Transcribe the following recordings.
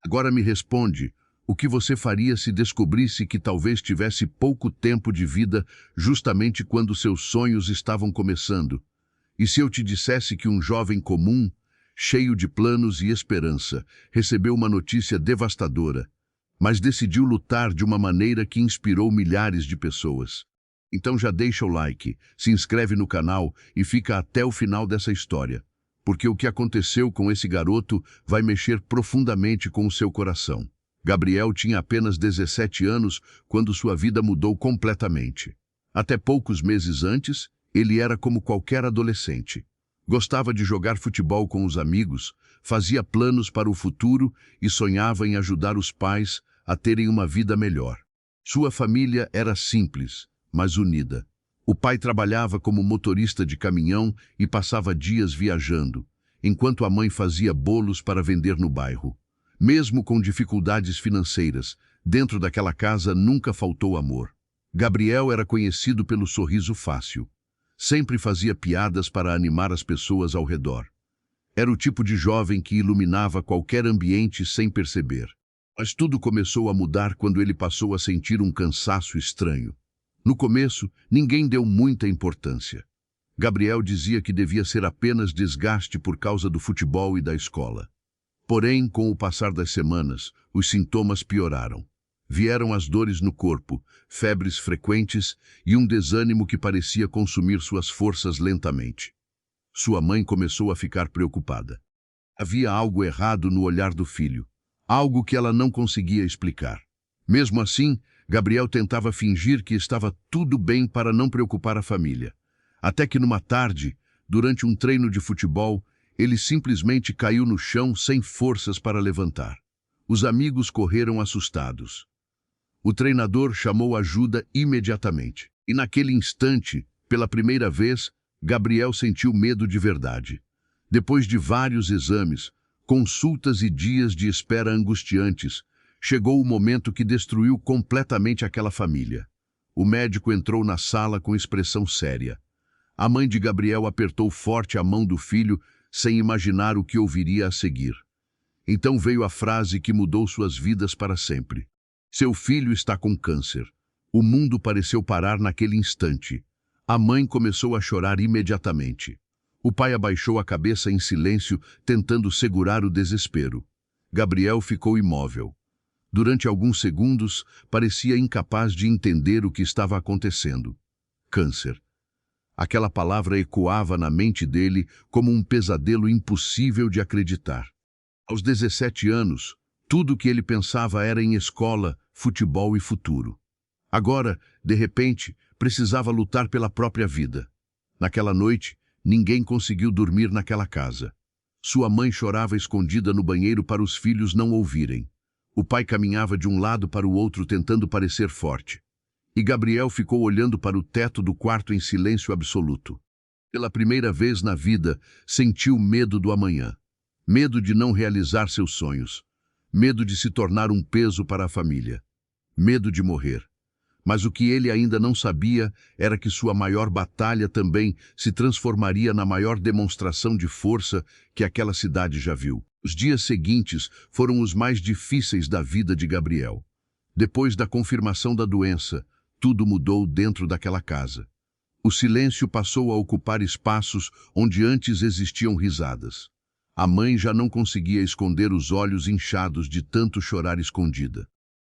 Agora me responde, o que você faria se descobrisse que talvez tivesse pouco tempo de vida justamente quando seus sonhos estavam começando? E se eu te dissesse que um jovem comum, cheio de planos e esperança, recebeu uma notícia devastadora, mas decidiu lutar de uma maneira que inspirou milhares de pessoas? Então já deixa o like, se inscreve no canal e fica até o final dessa história, porque o que aconteceu com esse garoto vai mexer profundamente com o seu coração. Gabriel tinha apenas 17 anos quando sua vida mudou completamente. Até poucos meses antes, ele era como qualquer adolescente. Gostava de jogar futebol com os amigos, fazia planos para o futuro e sonhava em ajudar os pais a terem uma vida melhor. Sua família era simples, mas unida. O pai trabalhava como motorista de caminhão e passava dias viajando, enquanto a mãe fazia bolos para vender no bairro. Mesmo com dificuldades financeiras, dentro daquela casa nunca faltou amor. Gabriel era conhecido pelo sorriso fácil. Sempre fazia piadas para animar as pessoas ao redor. Era o tipo de jovem que iluminava qualquer ambiente sem perceber. Mas tudo começou a mudar quando ele passou a sentir um cansaço estranho. No começo, ninguém deu muita importância. Gabriel dizia que devia ser apenas desgaste por causa do futebol e da escola. Porém, com o passar das semanas, os sintomas pioraram. Vieram as dores no corpo, febres frequentes e um desânimo que parecia consumir suas forças lentamente. Sua mãe começou a ficar preocupada. Havia algo errado no olhar do filho, algo que ela não conseguia explicar. Mesmo assim, Gabriel tentava fingir que estava tudo bem para não preocupar a família. Até que numa tarde, durante um treino de futebol, ele simplesmente caiu no chão sem forças para levantar. Os amigos correram assustados. O treinador chamou ajuda imediatamente. E naquele instante, pela primeira vez, Gabriel sentiu medo de verdade. Depois de vários exames, consultas e dias de espera angustiantes, chegou o momento que destruiu completamente aquela família. O médico entrou na sala com expressão séria. A mãe de Gabriel apertou forte a mão do filho, sem imaginar o que ouviria a seguir. Então veio a frase que mudou suas vidas para sempre. Seu filho está com câncer. O mundo pareceu parar naquele instante. A mãe começou a chorar imediatamente. O pai abaixou a cabeça em silêncio, tentando segurar o desespero. Gabriel ficou imóvel. Durante alguns segundos, parecia incapaz de entender o que estava acontecendo. Câncer. Aquela palavra ecoava na mente dele como um pesadelo impossível de acreditar. Aos 17 anos, tudo o que ele pensava era em escola, futebol e futuro. Agora, de repente, precisava lutar pela própria vida. Naquela noite, ninguém conseguiu dormir naquela casa. Sua mãe chorava escondida no banheiro para os filhos não ouvirem. O pai caminhava de um lado para o outro tentando parecer forte. E Gabriel ficou olhando para o teto do quarto em silêncio absoluto. Pela primeira vez na vida, sentiu medo do amanhã. Medo de não realizar seus sonhos. Medo de se tornar um peso para a família. Medo de morrer. Mas o que ele ainda não sabia era que sua maior batalha também se transformaria na maior demonstração de força que aquela cidade já viu. Os dias seguintes foram os mais difíceis da vida de Gabriel. Depois da confirmação da doença, tudo mudou dentro daquela casa. O silêncio passou a ocupar espaços onde antes existiam risadas. A mãe já não conseguia esconder os olhos inchados de tanto chorar escondida.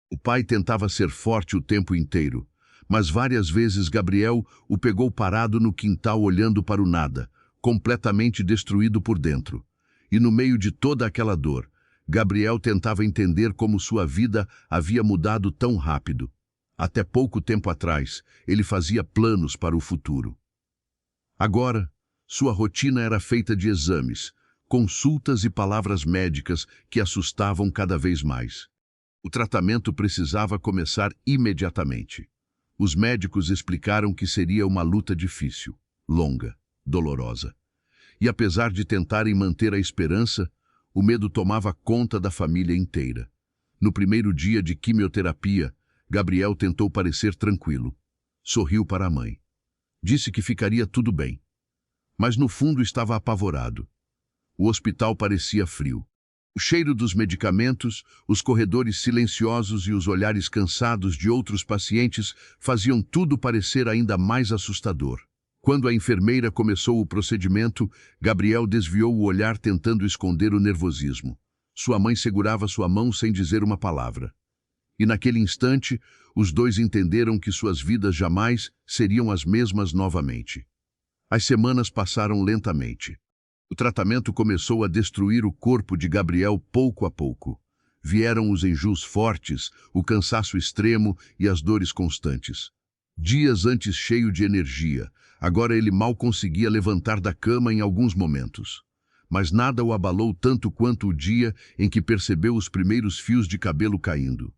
O pai tentava ser forte o tempo inteiro, mas várias vezes Gabriel o pegou parado no quintal olhando para o nada, completamente destruído por dentro. E no meio de toda aquela dor, Gabriel tentava entender como sua vida havia mudado tão rápido. Até pouco tempo atrás, ele fazia planos para o futuro. Agora, sua rotina era feita de exames, consultas e palavras médicas que assustavam cada vez mais. O tratamento precisava começar imediatamente. Os médicos explicaram que seria uma luta difícil, longa, dolorosa. E apesar de tentarem manter a esperança, o medo tomava conta da família inteira. No primeiro dia de quimioterapia, Gabriel tentou parecer tranquilo. Sorriu para a mãe. Disse que ficaria tudo bem. Mas no fundo estava apavorado. O hospital parecia frio. O cheiro dos medicamentos, os corredores silenciosos e os olhares cansados de outros pacientes faziam tudo parecer ainda mais assustador. Quando a enfermeira começou o procedimento, Gabriel desviou o olhar tentando esconder o nervosismo. Sua mãe segurava sua mão sem dizer uma palavra. E naquele instante, os dois entenderam que suas vidas jamais seriam as mesmas novamente. As semanas passaram lentamente. O tratamento começou a destruir o corpo de Gabriel pouco a pouco. Vieram os enjoos fortes, o cansaço extremo e as dores constantes. Dias antes cheio de energia, agora ele mal conseguia levantar da cama em alguns momentos. Mas nada o abalou tanto quanto o dia em que percebeu os primeiros fios de cabelo caindo.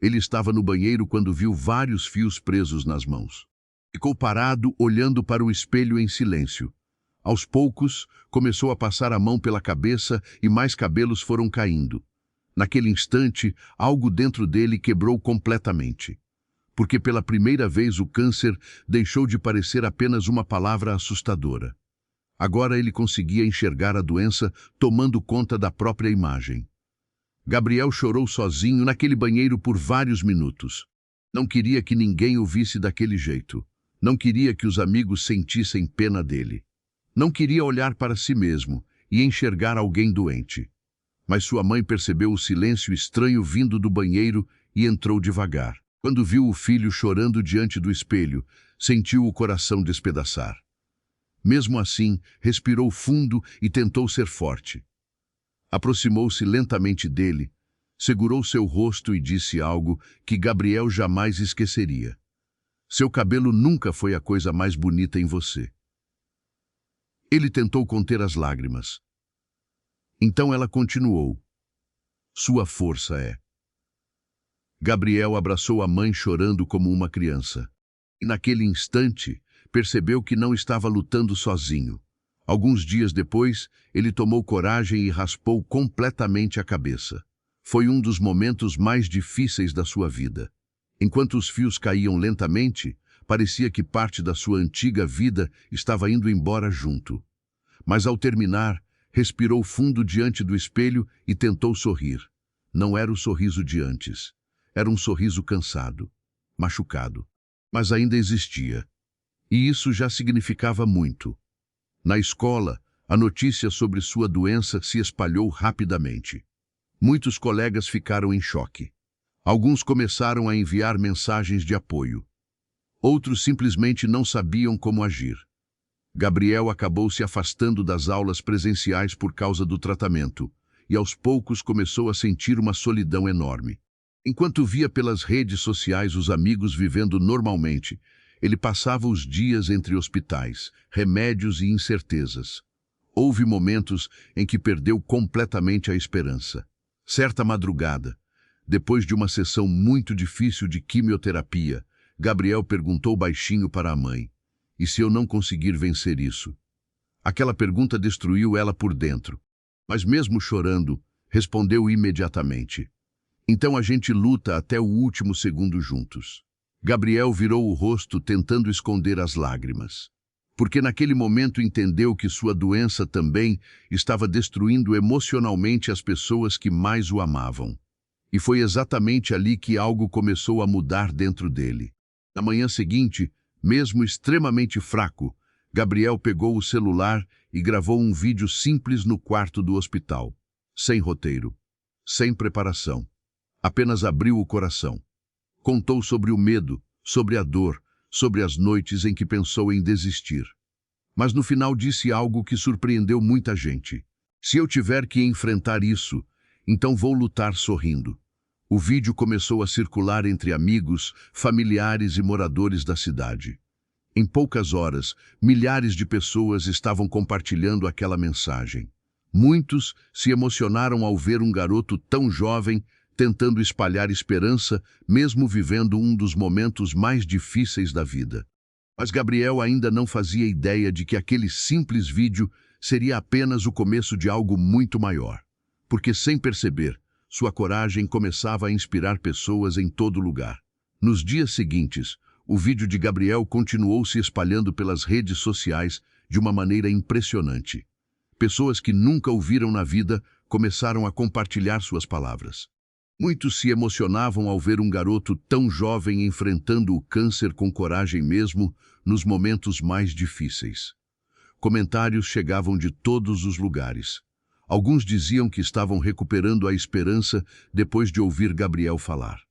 Ele estava no banheiro quando viu vários fios presos nas mãos. Ficou parado, olhando para o espelho em silêncio. Aos poucos, começou a passar a mão pela cabeça e mais cabelos foram caindo. Naquele instante, algo dentro dele quebrou completamente. Porque pela primeira vez o câncer deixou de parecer apenas uma palavra assustadora. Agora ele conseguia enxergar a doença tomando conta da própria imagem. Gabriel chorou sozinho naquele banheiro por vários minutos. Não queria que ninguém o visse daquele jeito. Não queria que os amigos sentissem pena dele. Não queria olhar para si mesmo e enxergar alguém doente. Mas sua mãe percebeu o silêncio estranho vindo do banheiro e entrou devagar. Quando viu o filho chorando diante do espelho, sentiu o coração despedaçar. Mesmo assim, respirou fundo e tentou ser forte. Aproximou-se lentamente dele, segurou seu rosto e disse algo que Gabriel jamais esqueceria. Seu cabelo nunca foi a coisa mais bonita em você. Ele tentou conter as lágrimas. Então ela continuou. Sua força é. Gabriel abraçou a mãe chorando como uma criança. E naquele instante, percebeu que não estava lutando sozinho. Alguns dias depois, ele tomou coragem e raspou completamente a cabeça. Foi um dos momentos mais difíceis da sua vida. Enquanto os fios caíam lentamente, parecia que parte da sua antiga vida estava indo embora junto. Mas ao terminar, respirou fundo diante do espelho e tentou sorrir. Não era o sorriso de antes. Era um sorriso cansado, machucado. Mas ainda existia. E isso já significava muito. Na escola, a notícia sobre sua doença se espalhou rapidamente. Muitos colegas ficaram em choque. Alguns começaram a enviar mensagens de apoio. Outros simplesmente não sabiam como agir. Gabriel acabou se afastando das aulas presenciais por causa do tratamento, e aos poucos começou a sentir uma solidão enorme. Enquanto via pelas redes sociais os amigos vivendo normalmente, ele passava os dias entre hospitais, remédios e incertezas. Houve momentos em que perdeu completamente a esperança. Certa madrugada, depois de uma sessão muito difícil de quimioterapia, Gabriel perguntou baixinho para a mãe: "E se eu não conseguir vencer isso?" Aquela pergunta destruiu ela por dentro. Mas mesmo chorando, respondeu imediatamente: "Então a gente luta até o último segundo juntos." Gabriel virou o rosto tentando esconder as lágrimas. Porque naquele momento entendeu que sua doença também estava destruindo emocionalmente as pessoas que mais o amavam. E foi exatamente ali que algo começou a mudar dentro dele. Na manhã seguinte, mesmo extremamente fraco, Gabriel pegou o celular e gravou um vídeo simples no quarto do hospital. Sem roteiro, sem preparação. Apenas abriu o coração. Contou sobre o medo, sobre a dor, sobre as noites em que pensou em desistir. Mas no final disse algo que surpreendeu muita gente. "Se eu tiver que enfrentar isso, então vou lutar sorrindo." O vídeo começou a circular entre amigos, familiares e moradores da cidade. Em poucas horas, milhares de pessoas estavam compartilhando aquela mensagem. Muitos se emocionaram ao ver um garoto tão jovem tentando espalhar esperança, mesmo vivendo um dos momentos mais difíceis da vida. Mas Gabriel ainda não fazia ideia de que aquele simples vídeo seria apenas o começo de algo muito maior. Porque, sem perceber, sua coragem começava a inspirar pessoas em todo lugar. Nos dias seguintes, o vídeo de Gabriel continuou se espalhando pelas redes sociais de uma maneira impressionante. Pessoas que nunca o viram na vida começaram a compartilhar suas palavras. Muitos se emocionavam ao ver um garoto tão jovem enfrentando o câncer com coragem mesmo nos momentos mais difíceis. Comentários chegavam de todos os lugares. Alguns diziam que estavam recuperando a esperança depois de ouvir Gabriel falar.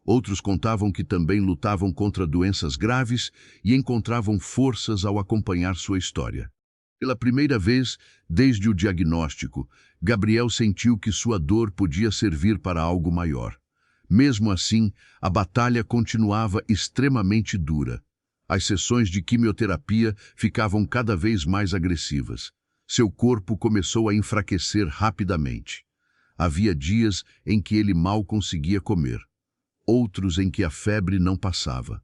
Outros contavam que também lutavam contra doenças graves e encontravam forças ao acompanhar sua história. Pela primeira vez, desde o diagnóstico, Gabriel sentiu que sua dor podia servir para algo maior. Mesmo assim, a batalha continuava extremamente dura. As sessões de quimioterapia ficavam cada vez mais agressivas. Seu corpo começou a enfraquecer rapidamente. Havia dias em que ele mal conseguia comer, outros em que a febre não passava.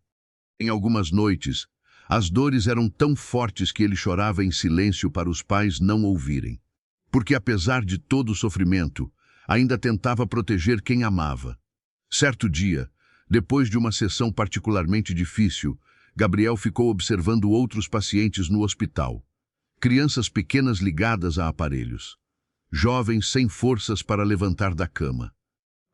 Em algumas noites, as dores eram tão fortes que ele chorava em silêncio para os pais não ouvirem. Porque apesar de todo o sofrimento, ainda tentava proteger quem amava. Certo dia, depois de uma sessão particularmente difícil, Gabriel ficou observando outros pacientes no hospital. Crianças pequenas ligadas a aparelhos. Jovens sem forças para levantar da cama.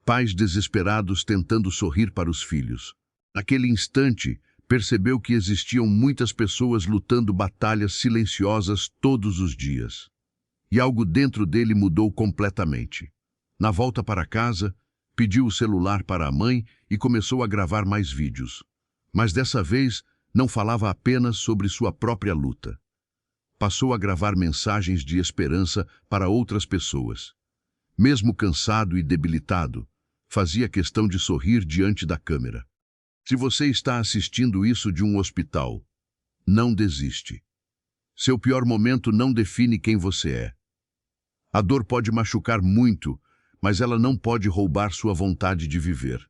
Pais desesperados tentando sorrir para os filhos. Naquele instante, percebeu que existiam muitas pessoas lutando batalhas silenciosas todos os dias. E algo dentro dele mudou completamente. Na volta para casa, pediu o celular para a mãe e começou a gravar mais vídeos. Mas dessa vez, não falava apenas sobre sua própria luta. Passou a gravar mensagens de esperança para outras pessoas. Mesmo cansado e debilitado, fazia questão de sorrir diante da câmera. Se você está assistindo isso de um hospital, não desiste. Seu pior momento não define quem você é. A dor pode machucar muito, mas ela não pode roubar sua vontade de viver.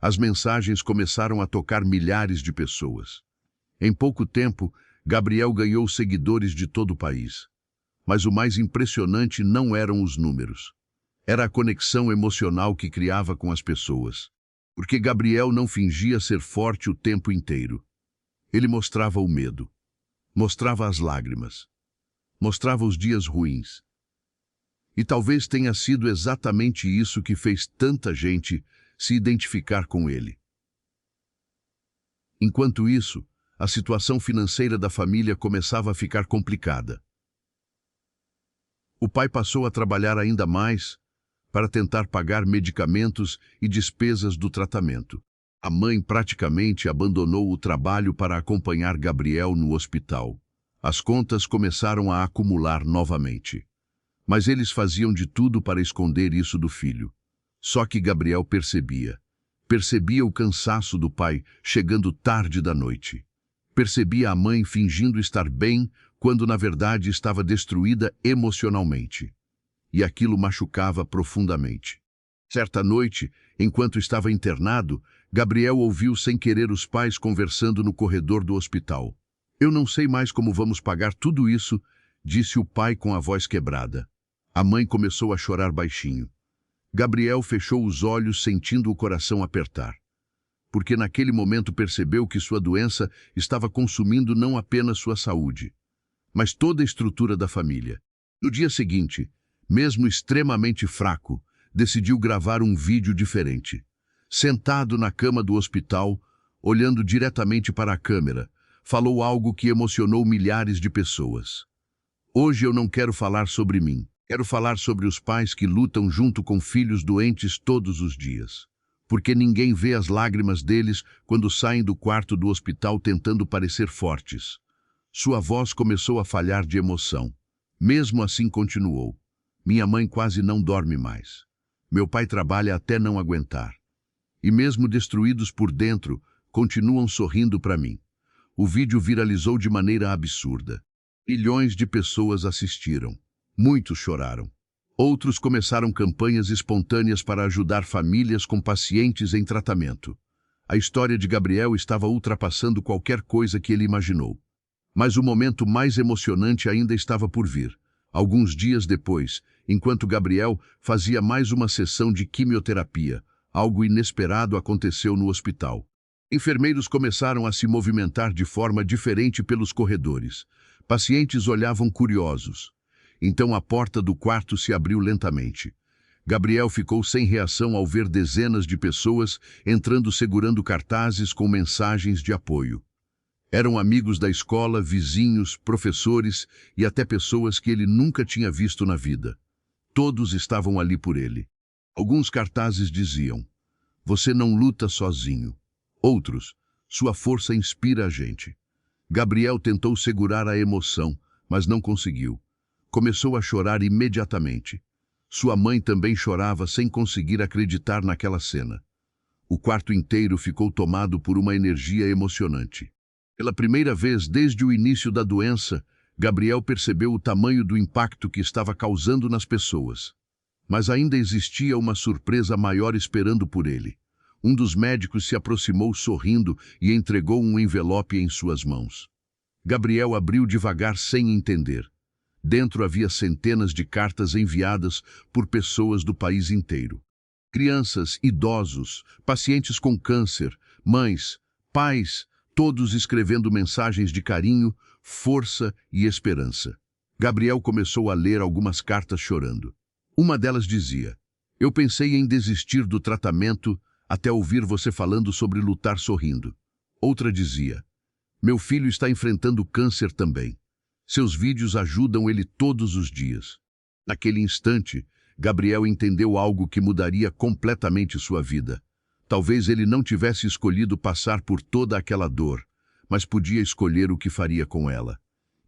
As mensagens começaram a tocar milhares de pessoas. Em pouco tempo, Gabriel ganhou seguidores de todo o país. Mas o mais impressionante não eram os números. Era a conexão emocional que criava com as pessoas. Porque Gabriel não fingia ser forte o tempo inteiro. Ele mostrava o medo, mostrava as lágrimas, mostrava os dias ruins. E talvez tenha sido exatamente isso que fez tanta gente se identificar com ele. Enquanto isso, a situação financeira da família começava a ficar complicada. O pai passou a trabalhar ainda mais para tentar pagar medicamentos e despesas do tratamento. A mãe praticamente abandonou o trabalho para acompanhar Gabriel no hospital. As contas começaram a acumular novamente. Mas eles faziam de tudo para esconder isso do filho. Só que Gabriel percebia. Percebia o cansaço do pai chegando tarde da noite. Percebia a mãe fingindo estar bem quando na verdade estava destruída emocionalmente. E aquilo machucava profundamente. Certa noite, enquanto estava internado, Gabriel ouviu sem querer os pais conversando no corredor do hospital. "Eu não sei mais como vamos pagar tudo isso", disse o pai com a voz quebrada. A mãe começou a chorar baixinho. Gabriel fechou os olhos sentindo o coração apertar. Porque naquele momento percebeu que sua doença estava consumindo não apenas sua saúde, mas toda a estrutura da família. No dia seguinte, mesmo extremamente fraco, decidiu gravar um vídeo diferente. Sentado na cama do hospital, olhando diretamente para a câmera, falou algo que emocionou milhares de pessoas. "Hoje eu não quero falar sobre mim. Quero falar sobre os pais que lutam junto com filhos doentes todos os dias. Porque ninguém vê as lágrimas deles quando saem do quarto do hospital tentando parecer fortes." Sua voz começou a falhar de emoção. Mesmo assim continuou. "Minha mãe quase não dorme mais. Meu pai trabalha até não aguentar. E mesmo destruídos por dentro, continuam sorrindo para mim." O vídeo viralizou de maneira absurda. Milhões de pessoas assistiram. Muitos choraram. Outros começaram campanhas espontâneas para ajudar famílias com pacientes em tratamento. A história de Gabriel estava ultrapassando qualquer coisa que ele imaginou. Mas o momento mais emocionante ainda estava por vir. Alguns dias depois, enquanto Gabriel fazia mais uma sessão de quimioterapia, algo inesperado aconteceu no hospital. Enfermeiros começaram a se movimentar de forma diferente pelos corredores. Pacientes olhavam curiosos. Então a porta do quarto se abriu lentamente. Gabriel ficou sem reação ao ver dezenas de pessoas entrando segurando cartazes com mensagens de apoio. Eram amigos da escola, vizinhos, professores e até pessoas que ele nunca tinha visto na vida. Todos estavam ali por ele. Alguns cartazes diziam: "Você não luta sozinho." Outros: "Sua força inspira a gente." Gabriel tentou segurar a emoção, mas não conseguiu. Começou a chorar imediatamente. Sua mãe também chorava sem conseguir acreditar naquela cena. O quarto inteiro ficou tomado por uma energia emocionante. Pela primeira vez desde o início da doença, Gabriel percebeu o tamanho do impacto que estava causando nas pessoas. Mas ainda existia uma surpresa maior esperando por ele. Um dos médicos se aproximou sorrindo e entregou um envelope em suas mãos. Gabriel abriu devagar sem entender. Dentro havia centenas de cartas enviadas por pessoas do país inteiro. Crianças, idosos, pacientes com câncer, mães, pais, todos escrevendo mensagens de carinho, força e esperança. Gabriel começou a ler algumas cartas chorando. Uma delas dizia: "Eu pensei em desistir do tratamento até ouvir você falando sobre lutar sorrindo." Outra dizia: "Meu filho está enfrentando câncer também. Seus vídeos ajudam ele todos os dias." Naquele instante, Gabriel entendeu algo que mudaria completamente sua vida. Talvez ele não tivesse escolhido passar por toda aquela dor, mas podia escolher o que faria com ela.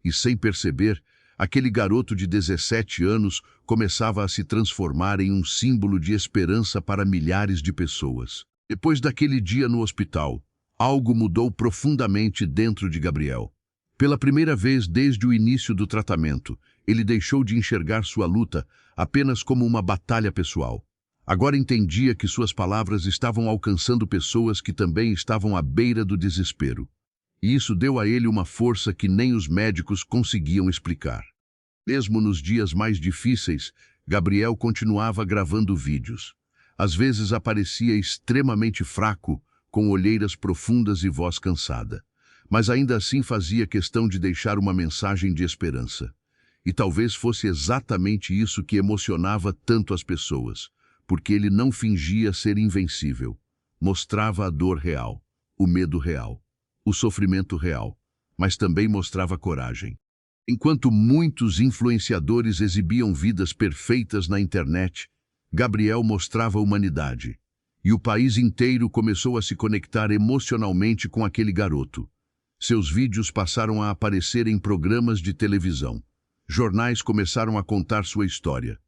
E sem perceber, aquele garoto de 17 anos começava a se transformar em um símbolo de esperança para milhares de pessoas. Depois daquele dia no hospital, algo mudou profundamente dentro de Gabriel. Pela primeira vez desde o início do tratamento, ele deixou de enxergar sua luta apenas como uma batalha pessoal. Agora entendia que suas palavras estavam alcançando pessoas que também estavam à beira do desespero. E isso deu a ele uma força que nem os médicos conseguiam explicar. Mesmo nos dias mais difíceis, Gabriel continuava gravando vídeos. Às vezes aparecia extremamente fraco, com olheiras profundas e voz cansada. Mas ainda assim fazia questão de deixar uma mensagem de esperança. E talvez fosse exatamente isso que emocionava tanto as pessoas, porque ele não fingia ser invencível. Mostrava a dor real, o medo real, o sofrimento real, mas também mostrava coragem. Enquanto muitos influenciadores exibiam vidas perfeitas na internet, Gabriel mostrava humanidade. E o país inteiro começou a se conectar emocionalmente com aquele garoto. Seus vídeos passaram a aparecer em programas de televisão. Jornais começaram a contar sua história.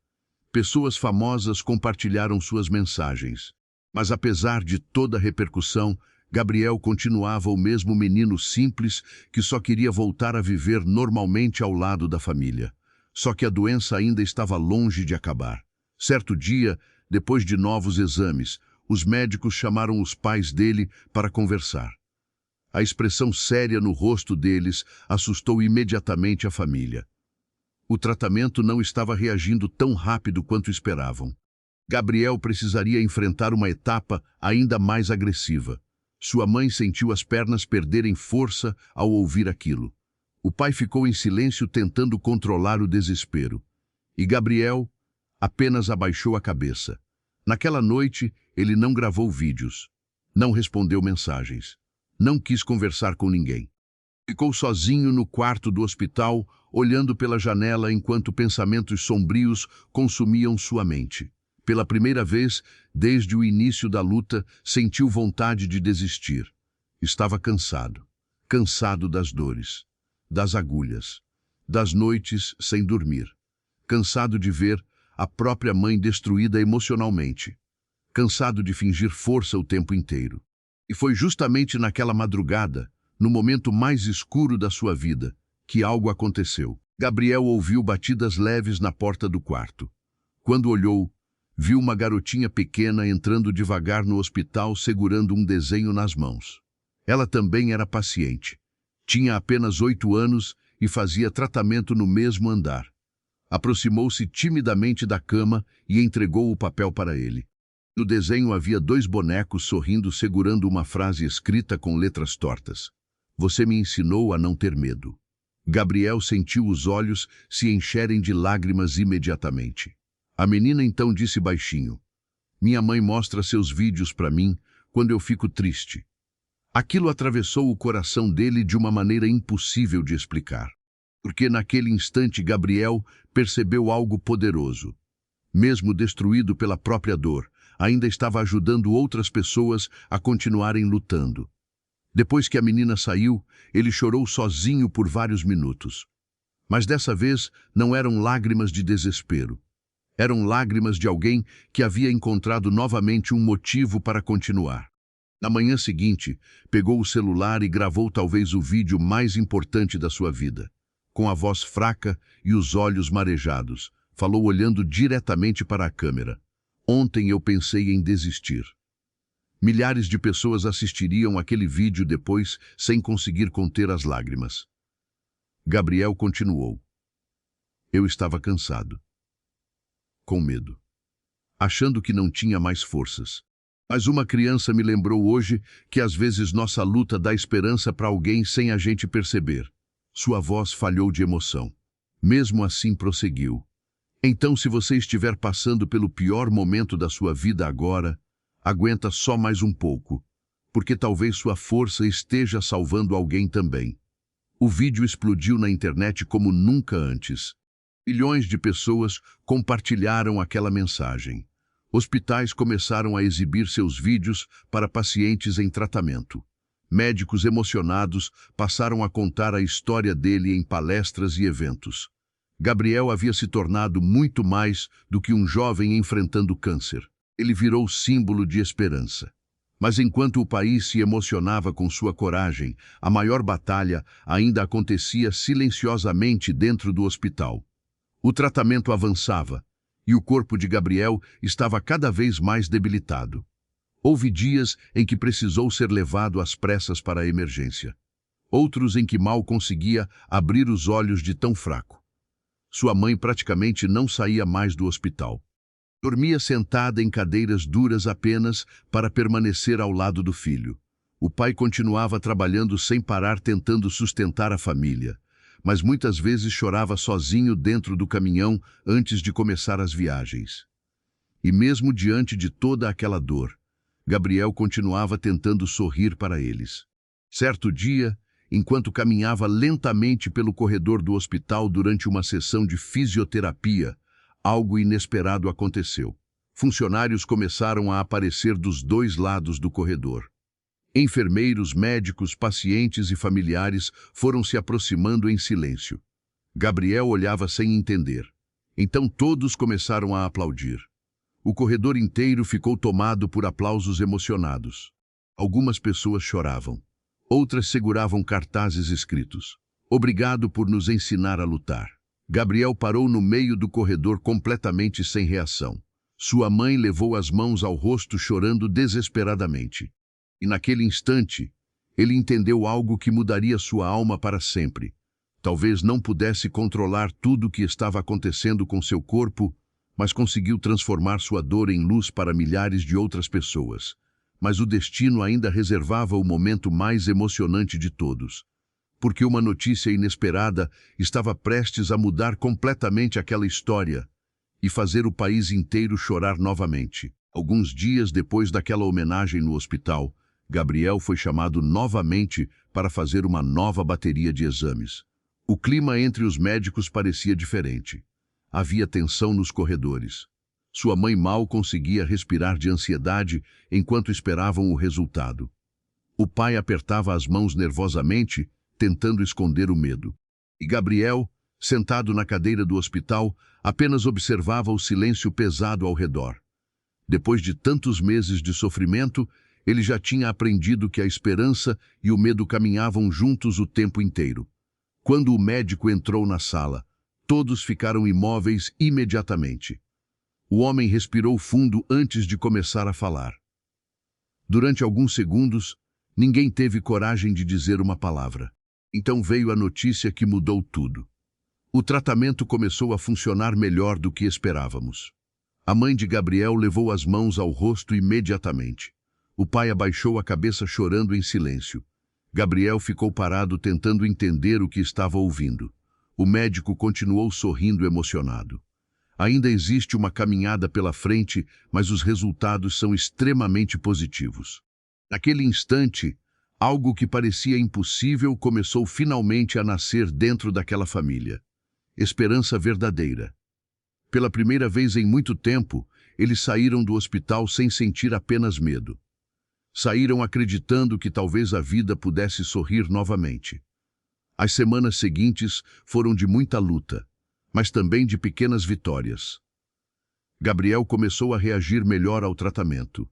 Pessoas famosas compartilharam suas mensagens. Mas apesar de toda a repercussão, Gabriel continuava o mesmo menino simples que só queria voltar a viver normalmente ao lado da família. Só que a doença ainda estava longe de acabar. Certo dia, depois de novos exames, os médicos chamaram os pais dele para conversar. A expressão séria no rosto deles assustou imediatamente a família. O tratamento não estava reagindo tão rápido quanto esperavam. Gabriel precisaria enfrentar uma etapa ainda mais agressiva. Sua mãe sentiu as pernas perderem força ao ouvir aquilo. O pai ficou em silêncio tentando controlar o desespero. E Gabriel apenas abaixou a cabeça. Naquela noite, ele não gravou vídeos, não respondeu mensagens, não quis conversar com ninguém. Ficou sozinho no quarto do hospital, olhando pela janela enquanto pensamentos sombrios consumiam sua mente. Pela primeira vez, desde o início da luta, sentiu vontade de desistir. Estava cansado. Cansado das dores, das agulhas, das noites sem dormir. Cansado de ver a própria mãe destruída emocionalmente. Cansado de fingir força o tempo inteiro. E foi justamente naquela madrugada, no momento mais escuro da sua vida, que algo aconteceu. Gabriel ouviu batidas leves na porta do quarto. Quando olhou, viu uma garotinha pequena entrando devagar no hospital segurando um desenho nas mãos. Ela também era paciente. Tinha apenas 8 anos e fazia tratamento no mesmo andar. Aproximou-se timidamente da cama e entregou o papel para ele. No desenho havia 2 bonecos sorrindo segurando uma frase escrita com letras tortas. "Você me ensinou a não ter medo." Gabriel sentiu os olhos se encherem de lágrimas imediatamente. A menina então disse baixinho: "Minha mãe mostra seus vídeos para mim quando eu fico triste." Aquilo atravessou o coração dele de uma maneira impossível de explicar. Porque naquele instante Gabriel percebeu algo poderoso. Mesmo destruído pela própria dor, ainda estava ajudando outras pessoas a continuarem lutando. Depois que a menina saiu, ele chorou sozinho por vários minutos. Mas dessa vez não eram lágrimas de desespero. Eram lágrimas de alguém que havia encontrado novamente um motivo para continuar. Na manhã seguinte, pegou o celular e gravou talvez o vídeo mais importante da sua vida. Com a voz fraca e os olhos marejados, falou olhando diretamente para a câmera: "Ontem eu pensei em desistir." Milhares de pessoas assistiriam aquele vídeo depois sem conseguir conter as lágrimas. Gabriel continuou: "Eu estava cansado, com medo, achando que não tinha mais forças. Mas uma criança me lembrou hoje que às vezes nossa luta dá esperança para alguém sem a gente perceber." Sua voz falhou de emoção. Mesmo assim prosseguiu: "Então, se você estiver passando pelo pior momento da sua vida agora, aguenta só mais um pouco, porque talvez sua força esteja salvando alguém também." O vídeo explodiu na internet como nunca antes. Milhões de pessoas compartilharam aquela mensagem. Hospitais começaram a exibir seus vídeos para pacientes em tratamento. Médicos emocionados passaram a contar a história dele em palestras e eventos. Gabriel havia se tornado muito mais do que um jovem enfrentando câncer. Ele virou símbolo de esperança. Mas enquanto o país se emocionava com sua coragem, a maior batalha ainda acontecia silenciosamente dentro do hospital. O tratamento avançava, e o corpo de Gabriel estava cada vez mais debilitado. Houve dias em que precisou ser levado às pressas para a emergência. Outros em que mal conseguia abrir os olhos de tão fraco. Sua mãe praticamente não saía mais do hospital. Dormia sentada em cadeiras duras apenas para permanecer ao lado do filho. O pai continuava trabalhando sem parar tentando sustentar a família, mas muitas vezes chorava sozinho dentro do caminhão antes de começar as viagens. E mesmo diante de toda aquela dor, Gabriel continuava tentando sorrir para eles. Certo dia, enquanto caminhava lentamente pelo corredor do hospital durante uma sessão de fisioterapia, algo inesperado aconteceu. Funcionários começaram a aparecer dos dois lados do corredor. Enfermeiros, médicos, pacientes e familiares foram se aproximando em silêncio. Gabriel olhava sem entender. Então todos começaram a aplaudir. O corredor inteiro ficou tomado por aplausos emocionados. Algumas pessoas choravam. Outras seguravam cartazes escritos: "Obrigado por nos ensinar a lutar." Gabriel parou no meio do corredor completamente sem reação. Sua mãe levou as mãos ao rosto chorando desesperadamente. E naquele instante, ele entendeu algo que mudaria sua alma para sempre. Talvez não pudesse controlar tudo o que estava acontecendo com seu corpo, mas conseguiu transformar sua dor em luz para milhares de outras pessoas. Mas o destino ainda reservava o momento mais emocionante de todos. Porque uma notícia inesperada estava prestes a mudar completamente aquela história e fazer o país inteiro chorar novamente. Alguns dias depois daquela homenagem no hospital, Gabriel foi chamado novamente para fazer uma nova bateria de exames. O clima entre os médicos parecia diferente. Havia tensão nos corredores. Sua mãe mal conseguia respirar de ansiedade enquanto esperavam o resultado. O pai apertava as mãos nervosamente, tentando esconder o medo. E Gabriel, sentado na cadeira do hospital, apenas observava o silêncio pesado ao redor. Depois de tantos meses de sofrimento, ele já tinha aprendido que a esperança e o medo caminhavam juntos o tempo inteiro. Quando o médico entrou na sala, todos ficaram imóveis imediatamente. O homem respirou fundo antes de começar a falar. Durante alguns segundos, ninguém teve coragem de dizer uma palavra. Então veio a notícia que mudou tudo. O tratamento começou a funcionar melhor do que esperávamos. A mãe de Gabriel levou as mãos ao rosto imediatamente. O pai abaixou a cabeça chorando em silêncio. Gabriel ficou parado tentando entender o que estava ouvindo. O médico continuou sorrindo emocionado. Ainda existe uma caminhada pela frente, mas os resultados são extremamente positivos. Naquele instante, algo que parecia impossível começou finalmente a nascer dentro daquela família. Esperança verdadeira. Pela primeira vez em muito tempo, eles saíram do hospital sem sentir apenas medo. Saíram acreditando que talvez a vida pudesse sorrir novamente. As semanas seguintes foram de muita luta, mas também de pequenas vitórias. Gabriel começou a reagir melhor ao tratamento.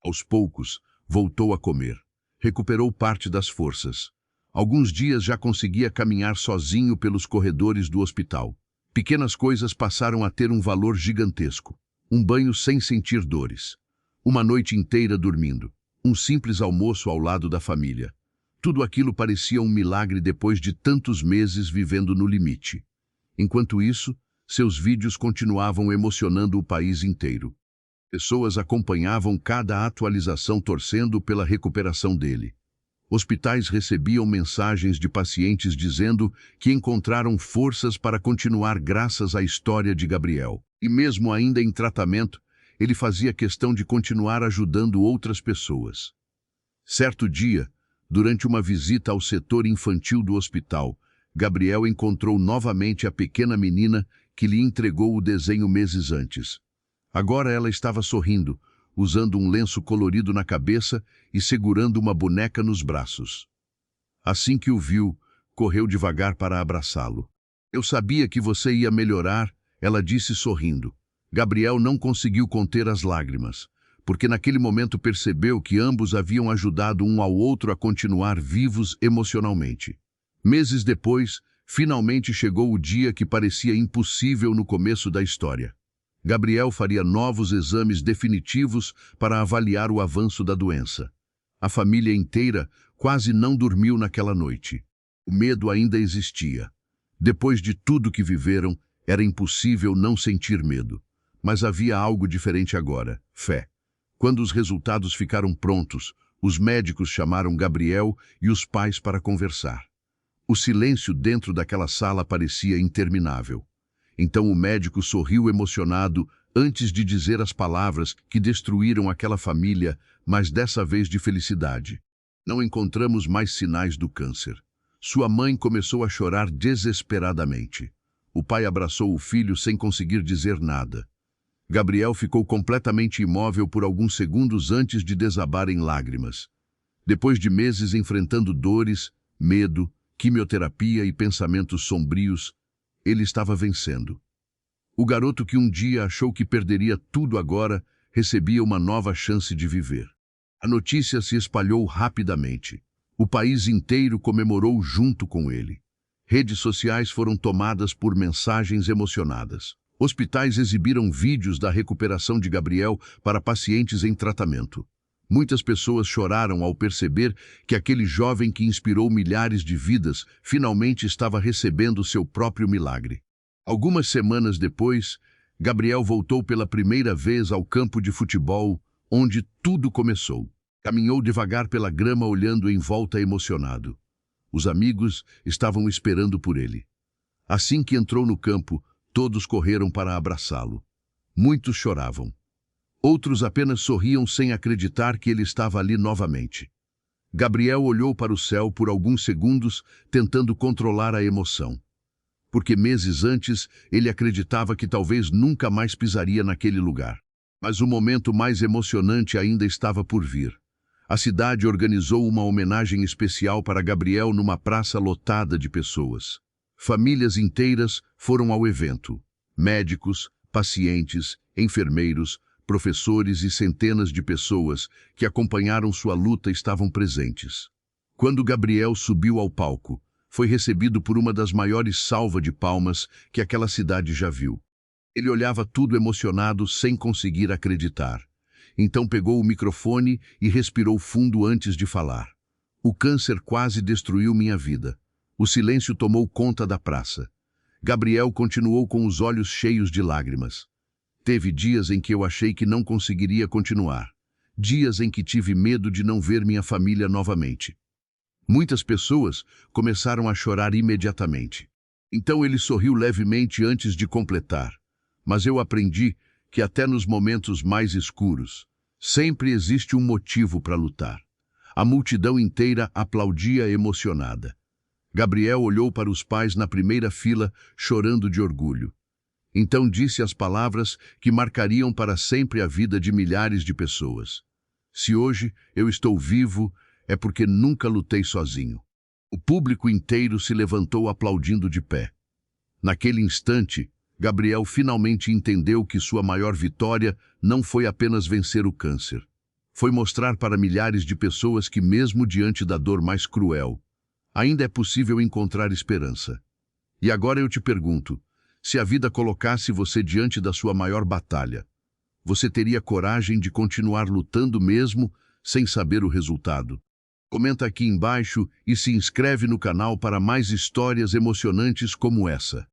Aos poucos, voltou a comer. Recuperou parte das forças. Alguns dias já conseguia caminhar sozinho pelos corredores do hospital. Pequenas coisas passaram a ter um valor gigantesco. Um banho sem sentir dores. Uma noite inteira dormindo. Um simples almoço ao lado da família. Tudo aquilo parecia um milagre depois de tantos meses vivendo no limite. Enquanto isso, seus vídeos continuavam emocionando o país inteiro. Pessoas acompanhavam cada atualização torcendo pela recuperação dele. Hospitais recebiam mensagens de pacientes dizendo que encontraram forças para continuar graças à história de Gabriel. E mesmo ainda em tratamento, ele fazia questão de continuar ajudando outras pessoas. Certo dia, durante uma visita ao setor infantil do hospital, Gabriel encontrou novamente a pequena menina que lhe entregou o desenho meses antes. Agora ela estava sorrindo, usando um lenço colorido na cabeça e segurando uma boneca nos braços. Assim que o viu, correu devagar para abraçá-lo. "Eu sabia que você ia melhorar", ela disse sorrindo. Gabriel não conseguiu conter as lágrimas, porque naquele momento percebeu que ambos haviam ajudado um ao outro a continuar vivos emocionalmente. Meses depois, finalmente chegou o dia que parecia impossível no começo da história. Gabriel faria novos exames definitivos para avaliar o avanço da doença. A família inteira quase não dormiu naquela noite. O medo ainda existia. Depois de tudo que viveram, era impossível não sentir medo. Mas havia algo diferente agora: fé. Quando os resultados ficaram prontos, os médicos chamaram Gabriel e os pais para conversar. O silêncio dentro daquela sala parecia interminável. Então o médico sorriu emocionado antes de dizer as palavras que destruíram aquela família, mas dessa vez de felicidade. "Não encontramos mais sinais do câncer." Sua mãe começou a chorar desesperadamente. O pai abraçou o filho sem conseguir dizer nada. Gabriel ficou completamente imóvel por alguns segundos antes de desabar em lágrimas. Depois de meses enfrentando dores, medo, quimioterapia e pensamentos sombrios, ele estava vencendo. O garoto que um dia achou que perderia tudo agora recebia uma nova chance de viver. A notícia se espalhou rapidamente. O país inteiro comemorou junto com ele. Redes sociais foram tomadas por mensagens emocionadas. Hospitais exibiram vídeos da recuperação de Gabriel para pacientes em tratamento. Muitas pessoas choraram ao perceber que aquele jovem que inspirou milhares de vidas finalmente estava recebendo seu próprio milagre. Algumas semanas depois, Gabriel voltou pela primeira vez ao campo de futebol, onde tudo começou. Caminhou devagar pela grama olhando em volta emocionado. Os amigos estavam esperando por ele. Assim que entrou no campo, todos correram para abraçá-lo. Muitos choravam. Outros apenas sorriam sem acreditar que ele estava ali novamente. Gabriel olhou para o céu por alguns segundos, tentando controlar a emoção. Porque meses antes, ele acreditava que talvez nunca mais pisaria naquele lugar. Mas o momento mais emocionante ainda estava por vir. A cidade organizou uma homenagem especial para Gabriel numa praça lotada de pessoas. Famílias inteiras foram ao evento. Médicos, pacientes, enfermeiros, professores e centenas de pessoas que acompanharam sua luta estavam presentes. Quando Gabriel subiu ao palco, foi recebido por uma das maiores salvas de palmas que aquela cidade já viu. Ele olhava tudo emocionado sem conseguir acreditar. Então pegou o microfone e respirou fundo antes de falar. "O câncer quase destruiu minha vida." O silêncio tomou conta da praça. Gabriel continuou com os olhos cheios de lágrimas. "Teve dias em que eu achei que não conseguiria continuar. Dias em que tive medo de não ver minha família novamente. Muitas pessoas começaram a chorar imediatamente. Então ele sorriu levemente antes de completar. Mas eu aprendi que até nos momentos mais escuros, sempre existe um motivo para lutar. A multidão inteira aplaudia emocionada. Gabriel olhou para os pais na primeira fila, chorando de orgulho. Então disse as palavras que marcariam para sempre a vida de milhares de pessoas. Se hoje eu estou vivo, é porque nunca lutei sozinho. O público inteiro se levantou aplaudindo de pé. Naquele instante, Gabriel finalmente entendeu que sua maior vitória não foi apenas vencer o câncer. Foi mostrar para milhares de pessoas que, mesmo diante da dor mais cruel, ainda é possível encontrar esperança. E agora eu te pergunto, se a vida colocasse você diante da sua maior batalha, você teria coragem de continuar lutando mesmo sem saber o resultado? Comenta aqui embaixo e se inscreve no canal para mais histórias emocionantes como essa.